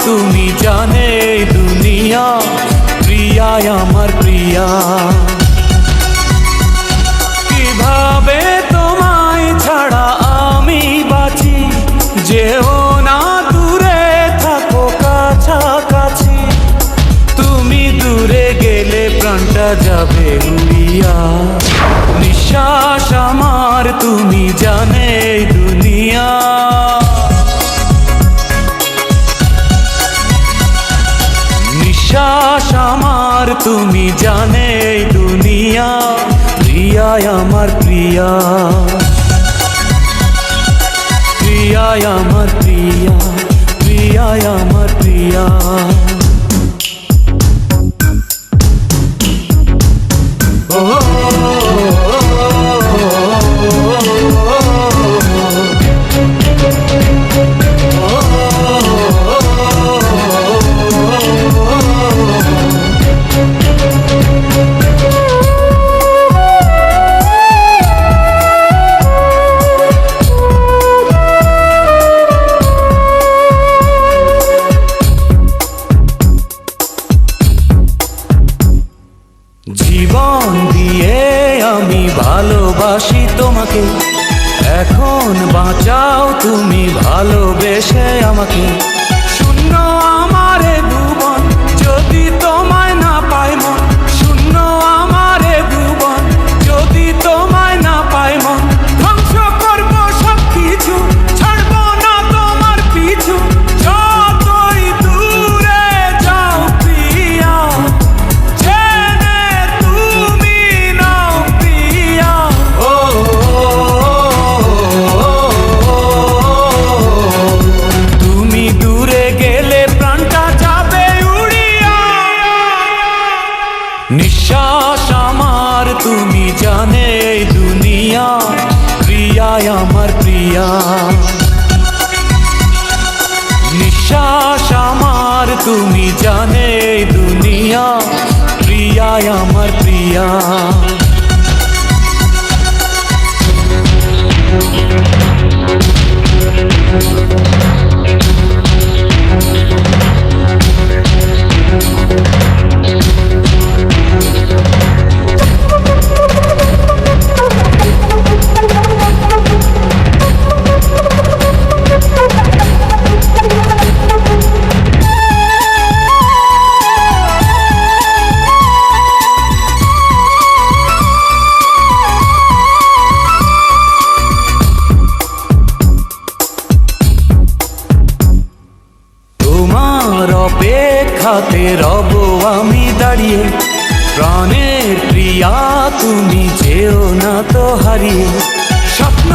তুমি জানে দুনিয়া, প্রিয়া আমার প্রিয়া। কিভাবে তোমায় ছাড়া আমি বাঁচি, যেও না দূরে থাকো কাছাকাছি। তুমি দূরে গেলে প্রাণটা যাবে উড়িয়া, নিঃশ্বাস আমার তুমি জানে দুনিয়া। নিঃশ্বাস আমার তুমি জানে দুনিয়া, প্রিয়া আমার প্রিয়া। প্রিয়া আমার প্রিয়া, প্রিয়া আমার প্রিয়া। জীবন দিয়ে আমি ভালোবাসি তোমাকে, এখন বাঁচাও তুমি ভালোবেসে আমাকে। শূন্য আমারে ভুবন, যদি তোমায় না পাই মন। শূন্য আমারে ভুবন, যদি তোমায় না পাই মন। ধ্বংস করবো সব কিছু, ছাড়বো না তোমার পিছু। যতই দূরে যাও প্রিয়া, নিঃশ্বাস আমার তুমি জানে দুনিয়া, প্রিয়া আমার প্রিয়া। নিঃশ্বাস আমার তুমি জানে দুনিয়া, প্রিয়া আমার প্রিয়া। অপেক্ষাতে রব আমি দাঁড়িয়ে, প্রাণের প্রিয়া তুমি যেও না তো হারিয়ে। স্বপ্ন